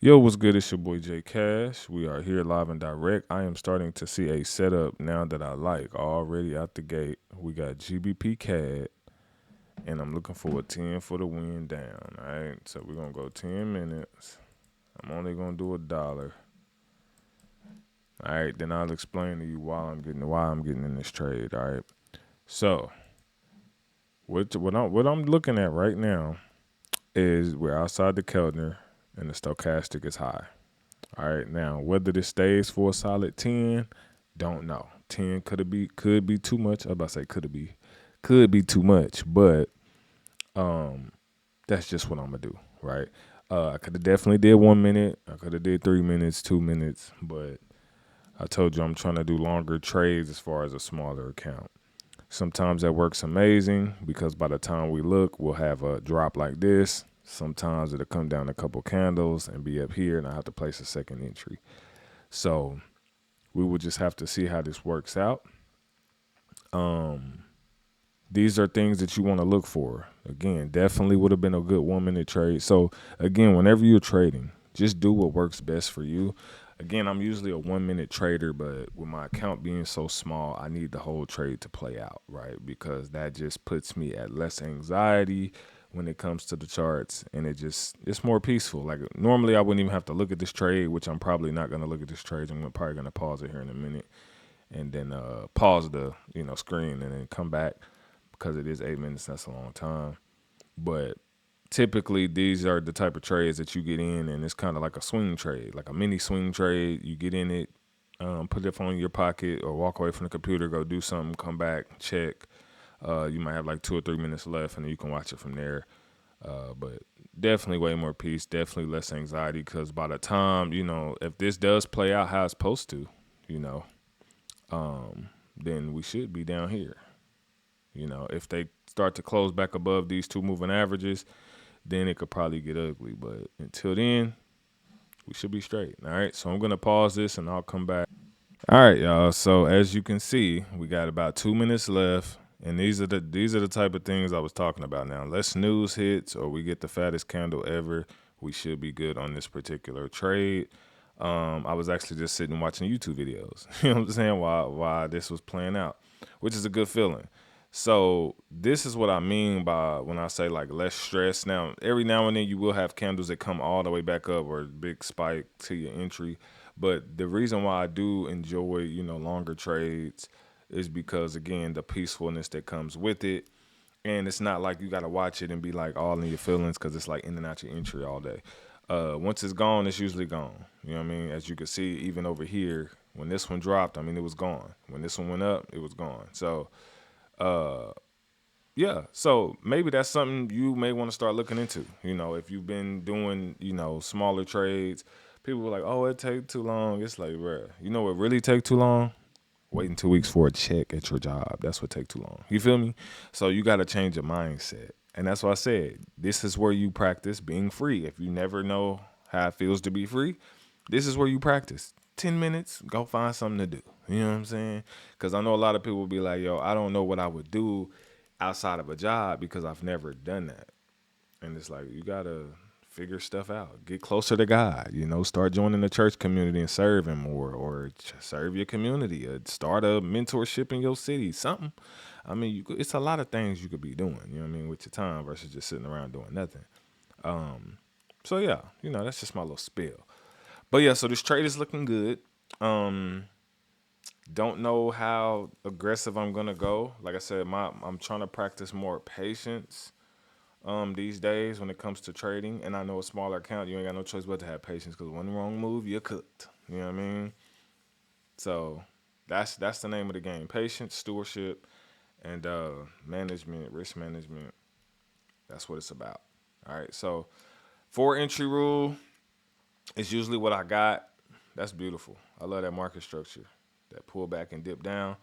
Yo, what's good? It's your boy J Cash. We are here live and direct. I am starting to see a setup now that I like already out the gate. We got GBP CAD, and I'm looking for a 10 for the win down. All right, so we're gonna go 10 minutes. I'm only gonna do $1. All right, then I'll explain to you why I'm getting in this trade. All right, so what I'm looking at right now is we're outside the Keltner, and the stochastic is high. All right, now whether this stays for a solid 10, don't know. 10 could be too much. I was about to say could be too much, but um that's just what I'm gonna do, right? I could have definitely did 1 minute. I could have did 3 minutes, 2 minutes, but I told you I'm trying to do longer trades as far as a smaller account. Sometimes that works amazing because by the time we look, we'll have a drop like this. Sometimes it'll come down a couple candles and be up here, and I have to place a second entry. So we will just have to see how this works out. Um, these are things that you want to look for. Again, definitely would have been a good 1 minute trade. So again, whenever you're trading, just do what works best for you. Again, I'm usually a 1 minute trader, but with my account being so small, I need the whole trade to play out, right? Because that just puts me at less anxiety when it comes to the charts, and it's more peaceful. Like normally I wouldn't even have to look at this trade, which I'm probably not gonna look at this trade. Probably gonna pause it here in a minute and then pause the screen and then come back because it is 8 minutes. That's a long time. But typically these are the type of trades that you get in, and it's kind of like a swing trade, like a mini swing trade. You get in it, put the phone in your pocket, or walk away from the computer, go do something, come back, check. You might have like 2 or 3 minutes left, and then you can watch it from there. But definitely way more peace, definitely less anxiety, because by the time if this does play out how it's supposed to, you know, then we should be down here. If they start to close back above these two moving averages, then it could probably get ugly. But until then, we should be straight. All right. So I'm gonna pause this and I'll come back. All right, y'all. So as you can see, we got about 2 minutes left. And these are the type of things I was talking about now. Unless news hits or we get the fattest candle ever, we should be good on this particular trade. I was actually just sitting watching YouTube videos. You know what I'm saying? Why this was playing out, which is a good feeling. So this is what I mean by when I say like less stress. Now, every now and then you will have candles that come all the way back up or a big spike to your entry. But the reason why I do enjoy, longer trades is because again, the peacefulness that comes with it. And it's not like you gotta watch it and be like all in your feelings because it's like in and out your entry all day. Once it's gone, it's usually gone. You know what I mean? As you can see, even over here, when this one dropped, I mean it was gone. When this one went up, it was gone. So yeah, so maybe that's something you may want to start looking into. If you've been doing, smaller trades, people were like, "Oh, it take too long." It's like, bruh, you know what really take too long? Waiting 2 weeks for a check at your job. That's what take too long. You feel me? So you got to change your mindset, and that's why I said this is where you practice being free. If you never know how it feels to be free, this is where you practice. 10 minutes, go find something to do. You know what I'm saying? Because I know a lot of people will be like, "Yo, I don't know what I would do outside of a job because I've never done that." And it's like you gotta figure stuff out. Get closer to God. Start joining the church community and serve Him more, or serve your community. Or start a mentorship in your city. Something. I mean, it's a lot of things you could be doing. You know what I mean, with your time versus just sitting around doing nothing. So yeah, that's just my little spill. But yeah, so this trade is looking good. Um, don't know how aggressive I'm gonna go. Like I said, I'm trying to practice more patience these days when it comes to trading. And I know a smaller account, you ain't got no choice but to have patience because one wrong move, you're cooked. You know what I mean? So that's the name of the game: patience, stewardship, and management, risk management. That's what it's about. All right. So 4 entry rule is usually what I got. That's beautiful. I love that market structure, that pull back and dip down.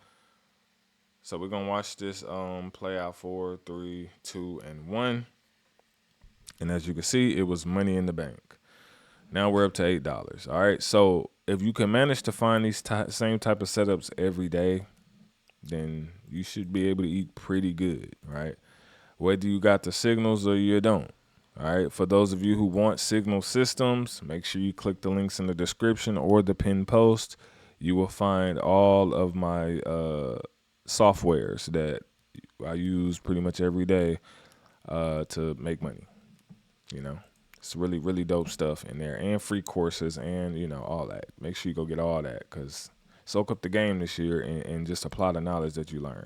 So we're gonna watch this play out 4, 3, 2, and 1. And as you can see, it was money in the bank. Now we're up to $8. All right. So if you can manage to find these same type of setups every day, then you should be able to eat pretty good, right? Whether you got the signals or you don't. All right. For those of you who want signal systems, make sure you click the links in the description or the pinned post. You will find all of my softwares that I use pretty much every day to make money. You know, it's really, really dope stuff in there, and free courses, and all that. Make sure you go get all that, because soak up the game this year and just apply the knowledge that you learn.